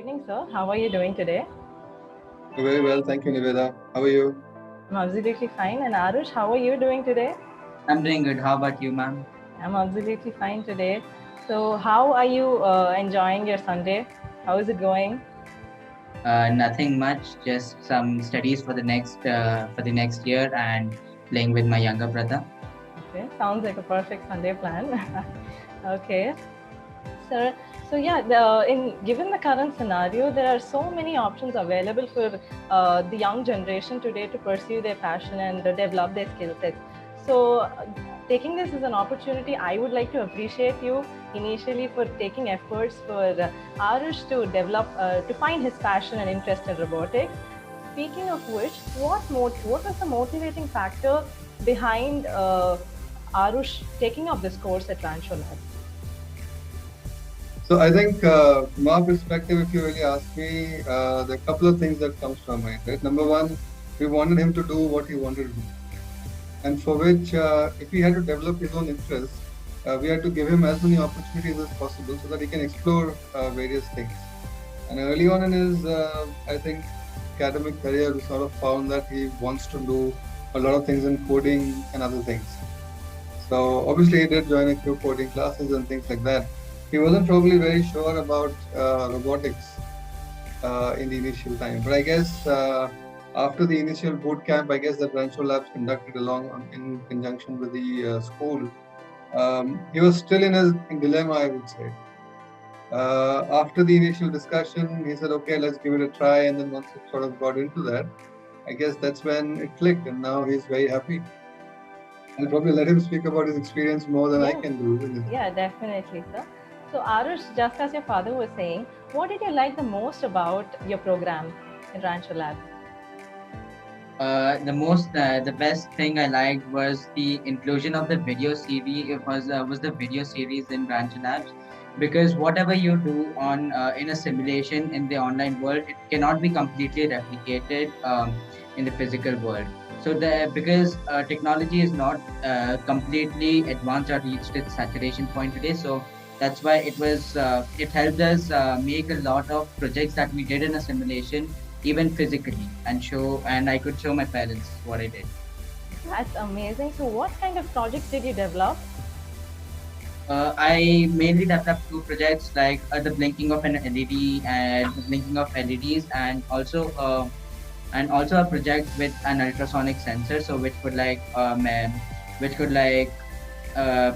evening, sir. How are you doing today? Very well, thank you, Niveda. How are you? I'm absolutely fine. And Arush, how are you doing today? I'm doing good. How about you, ma'am? I'm absolutely fine today. So, how are you enjoying your Sunday? How is it going? Nothing much. Just some studies for the next year and playing with my younger brother. Okay, sounds like a perfect Sunday plan. Okay, sir. So yeah, given the current scenario, there are so many options available for the young generation today to pursue their passion and develop their skill sets. So, taking this as an opportunity, I would like to appreciate you initially for taking efforts for Arush to to find his passion and interest in robotics. Speaking of which, what was the motivating factor behind Arush taking up this course at Rancho Lab? So I think from our perspective, if you really ask me, there are a couple of things that comes to our mind. Right? Number one, we wanted him to do what he wanted to do, and for which, if he had to develop his own interests, we had to give him as many opportunities as possible so that he can explore various things. And early on in his, I think, academic career, we sort of found that he wants to do a lot of things in coding and other things. So obviously, he did join a few coding classes and things like that. He wasn't probably very sure about robotics in the initial time, but I guess after the initial boot camp, I guess that Rancho Labs conducted along in conjunction with the school. He was still in his dilemma, I would say. After the initial discussion, he said, "Okay, let's give it a try." And then once it sort of got into that, I guess that's when it clicked, and now he's very happy. I'll probably let him speak about his experience more than I can do, isn't it? Yeah, definitely, sir. So, Arush, just as your father was saying, what did you like the most about your program in Rancho Lab? The best thing I liked was the inclusion of the video series. It was the video series in Rancho Labs, because whatever you do on in a simulation in the online world, it cannot be completely replicated in the physical world. So because technology is not completely advanced or reached its saturation point today, so that's why it helped us make a lot of projects that we did in a simulation even physically, and I could show my parents what I did. That's amazing. So, what kind of projects did you develop? I mainly developed two projects, like the blinking of an LED and the blinking of LEDs, and also a project with an ultrasonic sensor, so which could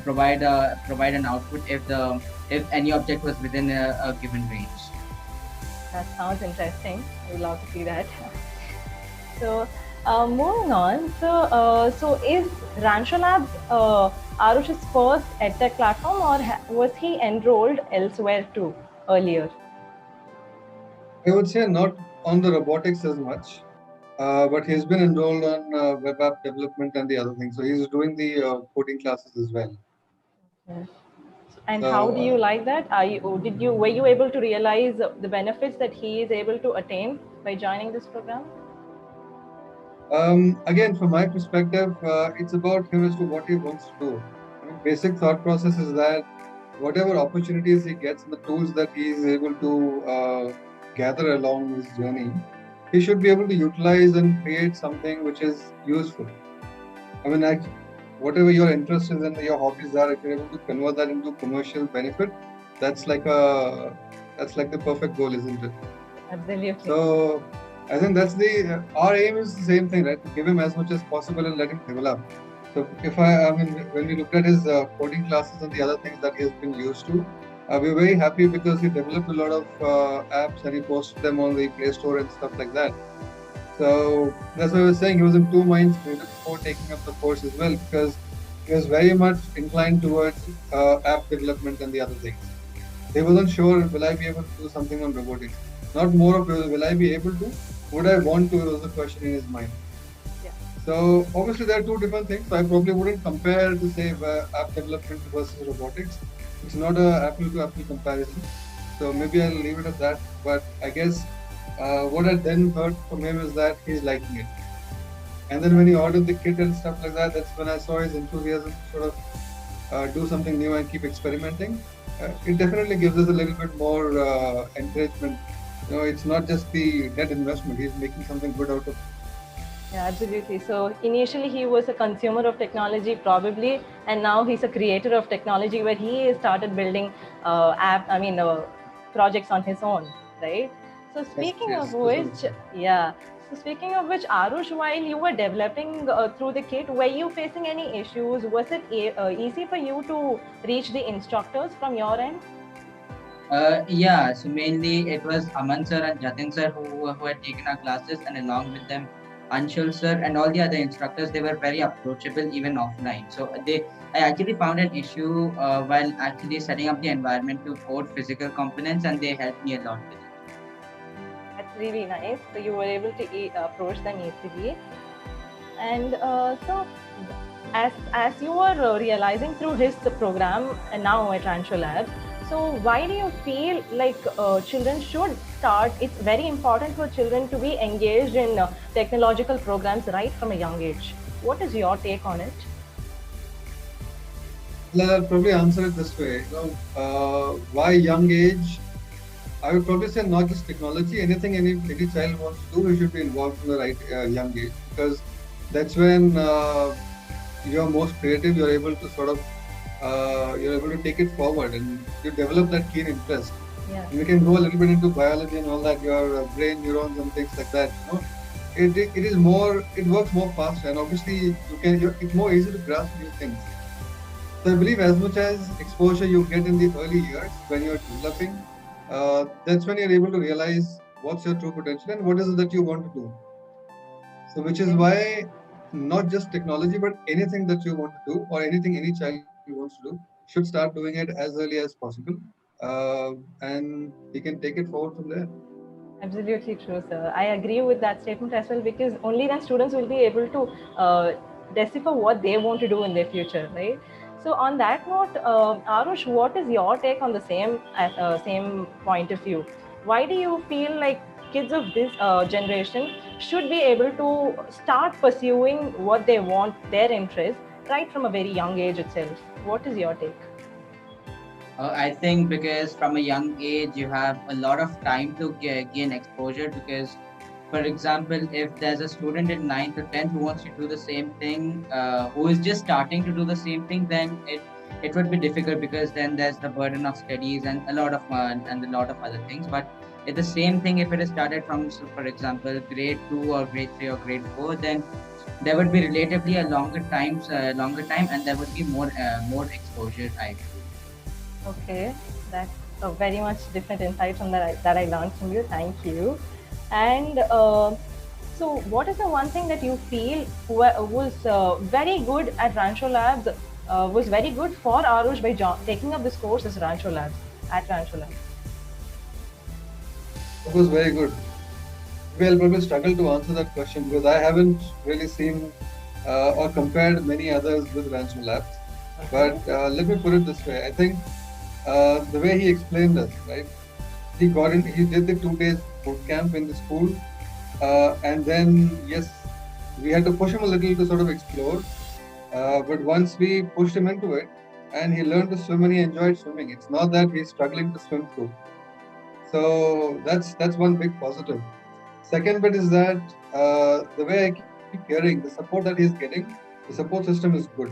provide an output if any object was within a given range. That sounds interesting. I would love to see that. So, moving on. So is Rancho Labs Arush's first edtech platform, or was he enrolled elsewhere too earlier? I would say not on the robotics as much, but he's been enrolled on web app development and the other things. So he's doing the coding classes as well. Yes. And how So do you like that? Were you able to realize the benefits that he is able to attain by joining this program? again, from my perspective, it's about him as to what he wants to do. I mean, basic thought process is that whatever opportunities he gets and the tools that he is able to gather along his journey, he should be able to utilize and create something which is useful. I mean, whatever your interest is and your hobbies are, if you're able to convert that into commercial benefit, that's like a that's like the perfect goal, isn't it? Absolutely. So I think that's our aim is the same thing, right? To give him as much as possible and let him develop. So I mean, when we looked at his coding classes and the other things that he has been used to, we're very happy because he developed a lot of apps and he posted them on the Play Store and stuff like that. So that's why I was saying he was in two minds before taking up the course as well, because he was very much inclined towards app development and the other things. He wasn't sure, will I be able to do something on robotics? Not more of will I be able to? Would I want to? Was the question in his mind. Yeah. So obviously there are two different things. So I probably wouldn't compare to say app development versus robotics. It's not a apple to apple comparison. So maybe I'll leave it at that. But I guess what I then heard from him is that he's liking it. And then when he ordered the kit and stuff like that, that's when I saw his enthusiasm to sort of do something new and keep experimenting. It definitely gives us a little bit more encouragement it's not just the debt investment. He's making something good out of it. Yeah, absolutely. So initially he was a consumer of technology, probably, and now he's a creator of technology, where he started building projects on his own, right? So Yes, speaking of yes, this was which, yeah. So speaking of which, Arush, while you were developing through the kit, were you facing any issues? Was it easy for you to reach the instructors from your end? Yeah, so mainly it was Aman sir and Jatin sir who had taken our classes, and along with them Anshul sir and all the other instructors. They were very approachable even offline. So I actually found an issue while actually setting up the environment to code physical components, and they helped me a lot with it. That's really nice. So you were able to approach them easily. And so, as you were realizing through his program and now at Rancho Labs, so why do you feel like children should start? It's very important for children to be engaged in technological programs right from a young age. What is your take on it? Well, I'll probably answer it this way. Why young age? I would probably say not just technology. Anything any child wants to do, he should be involved from the right young age, because that's when you're most creative. You're able to you're able to take it forward, and you develop that keen interest. Yeah. And we can go a little bit into biology and all that. Your brain neurons and things like that. It is more. It works more fast, and obviously it's more easy to grasp new things. So I believe as much as exposure you get in the early years when you're developing, that's when you're able to realize what's your true potential and what is it that you want to do. So, which is why not just technology, but anything that you want to do or anything any child wants to do should start doing it as early as possible, and he can take it forward from there. Absolutely true, sir. I agree with that statement as well, because only then students will be able to decipher what they want to do in their future, right? So, on that note, Arush, what is your take on the same point of view? Why do you feel like kids of this generation should be able to start pursuing what they want, their interests, right from a very young age itself? What is your take? I think because from a young age you have a lot of time to gain exposure. Because, for example, if there's a student in 9th or 10th who wants to do the same thing, who is just starting to do the same thing, then it would be difficult, because then there's the burden of studies and a lot of other things. But it's the same thing if it is started from, so for example, grade 2 or grade 3 or grade 4, then there would be relatively a longer time, and there would be more exposure, I feel. Okay, that's a very much different insight from that I learned from you. Thank you. And so, what is the one thing that you feel was very good at Rancho Labs, was very good for Arush by taking up this course as Rancho Labs, at Rancho Labs? It was very good. Well, probably struggle to answer that question because I haven't really seen or compared many others with Rancho Labs. But let me put it this way. I think the way he explained us, right? He did the 2 days boot camp in the school, and then yes, we had to push him a little to sort of explore. But once we pushed him into it, and he learned to swim and he enjoyed swimming. It's not that he's struggling to swim through. So that's one big positive. Second bit is that the way I keep hearing, the support that he's getting, the support system is good.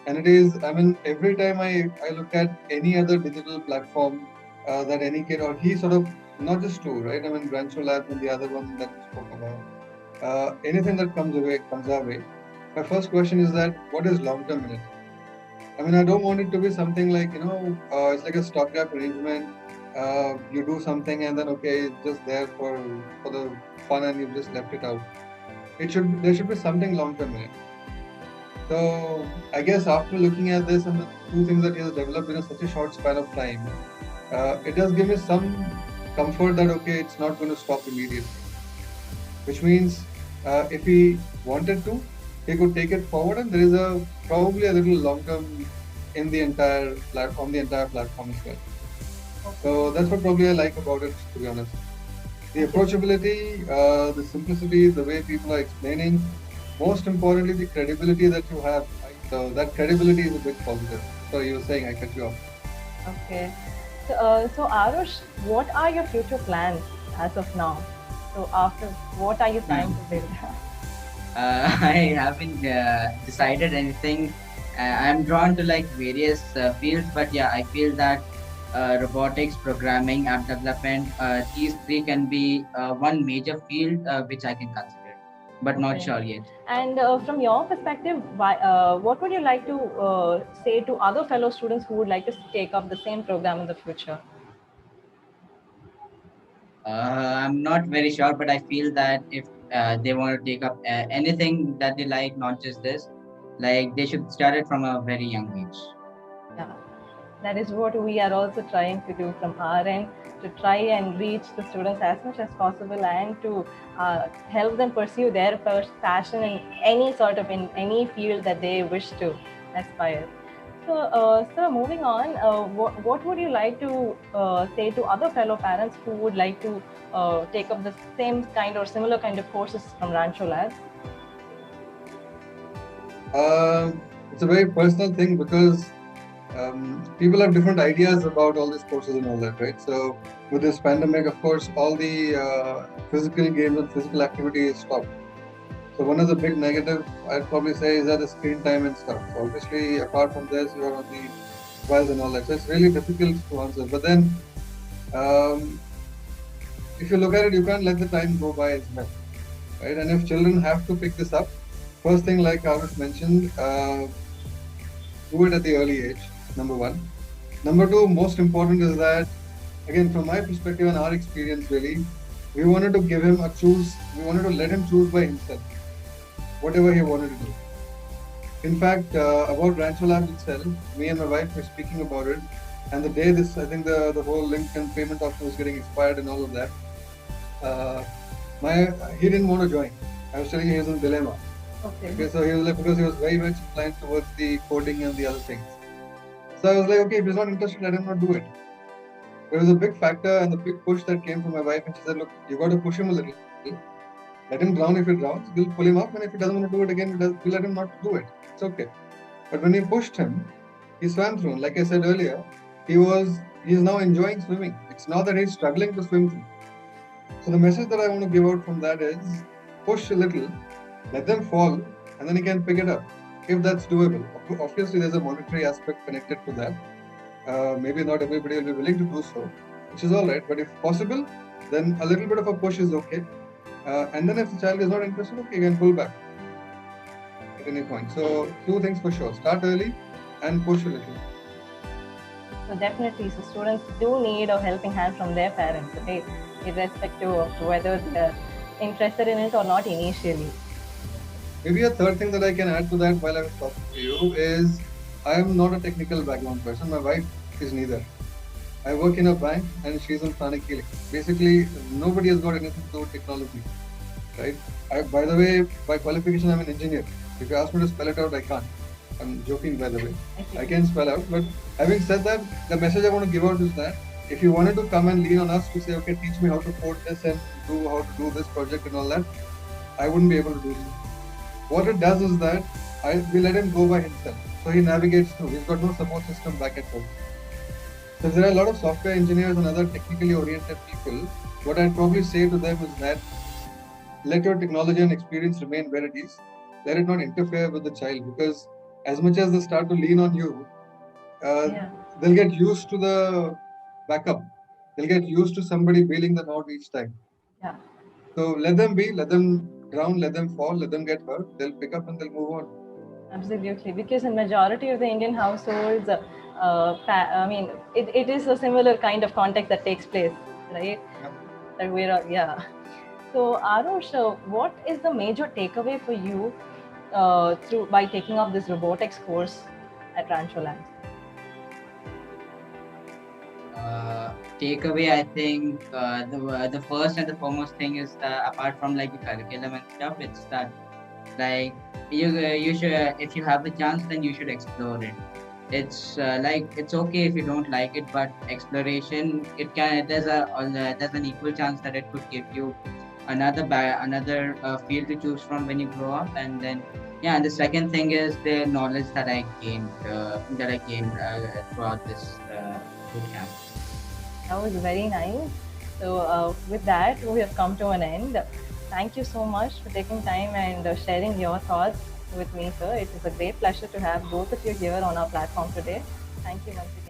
And it is, I mean, every time I look at any other digital platform that any kid, or he sort of, not just two, right? I mean, Rancho Labs and the other one that we spoke about, anything that comes our way. My first question is that what is long term in it? I mean, I don't want it to be something like, it's like a stopgap arrangement. You do something and then, okay, it's just there for the fun and you've just left it out. There should be something long term in it. So I guess after looking at this and the two things that he has developed in such a short span of time, it does give me some comfort that okay, it's not going to stop immediately. Which means if he wanted to, he could take it forward, and there is probably a little long term in the entire platform, as well. So that's what probably I like about it, to be honest. The approachability, the simplicity, the way people are explaining, most importantly, the credibility that you have. Right? So that credibility is a big positive. So you were saying, I cut you off. Okay. So Arush, what are your future plans? as of now. So after, what are you planning to build? I haven't decided anything. I'm drawn to like various fields, but yeah, I feel that robotics, programming, app development, these three can be one major field which I can consider, but not Okay. sure yet. And from your perspective, what would you like to say to other fellow students who would like to take up the same program in the future? I'm not very sure, but I feel that if they want to take up anything that they like, not just this, like they should start it from a very young age. Yeah, that is what we are also trying to do from our end, to try and reach the students as much as possible and to help them pursue their passion in any sort of, in any field that they wish to aspire. So, sir, moving on, what would you like to say to other fellow parents who would like to take up the same kind or similar kind of courses from Rancho Labs? It's a very personal thing because people have different ideas about all these courses and all that, right? So with this pandemic, of course, all the physical games and physical activity is stopped. So one of the big negatives I'd probably say is that the screen time and stuff. So obviously, apart from this, you are on the mobiles and all that. So it's really difficult to answer. But then, if you look at it, you can't let the time go by as well, right? And if children have to pick this up, first thing, like Arush mentioned, do it at the early age, number one. Number two, most important is that, again, from my perspective and our experience, really, we wanted to give him a choose. We wanted to let him choose by himself, whatever he wanted to do. In fact, about Rancho Labs itself, me and my wife were speaking about it. And the day this, I think the whole link and payment option was getting expired and all of that, he didn't want to join. I was telling you he was in dilemma. Okay, so he was like, because he was very much inclined towards the coding and the other things. So I was like, okay, if he's not interested, let him not do it. There was a big factor and the big push that came from my wife, and she said, look, you got to push him a little. Let him drown if he drowns. We'll pull him up, and if he doesn't want to do it again, we'll let him not do it. It's okay. But when we pushed him, he swam through. Like I said earlier, he's now enjoying swimming. It's not that he's struggling to swim through. So the message that I want to give out from that is push a little, let them fall, and then he can pick it up if that's doable. Obviously, there's a monetary aspect connected to that. Maybe not everybody will be willing to do so, which is all right. But if possible, then a little bit of a push is okay. And then if the child is not interested, okay, you can pull back at any point. So two things for sure: start early and push a little. So definitely, so students do need a helping hand from their parents, okay, irrespective of whether they're interested in it or not initially. Maybe a third thing that I can add to that while I was talking to you is I am not a technical background person. My wife is neither. I work in a bank and she's in Panic. Basically, nobody has got anything to do with technology, right? By the way, by qualification, I'm an engineer. If you ask me to spell it out, I can't. I'm joking, by the way. I can spell out. But having said that, the message I want to give out is that if you wanted to come and lean on us to say, okay, teach me how to code this and how to do this project and all that, I wouldn't be able to do so. What it does is that we let him go by himself. So he navigates through. He's got no support system back at home. So there are a lot of software engineers and other technically oriented people. What I'd probably say to them is that let your technology and experience remain where it is. Let it not interfere with the child, because as much as they start to lean on you, they'll get used to the backup. They'll get used to somebody bailing them out each time. Yeah. So let them be, let them drown, let them fall, let them get hurt. They'll pick up and they'll move on. Absolutely, because in majority of the Indian households, I mean, it is a similar kind of context that takes place, right? That So Arush, what is the major takeaway for you by taking up this robotics course at Rancho Labs? Takeaway, I think the first and the foremost thing is that apart from like the curriculum and stuff, it's that like you should, if you have the chance, then you should explore it. It's it's okay if you don't like it, but exploration, there's an equal chance that it could give you another field to choose from when you grow up. And then and the second thing is the knowledge that I gained throughout this boot camp. That was very nice. So with that, we have come to an end. Thank you so much for taking time and sharing your thoughts with me, sir. It is a great pleasure to have both of you here on our platform today. Thank you once again.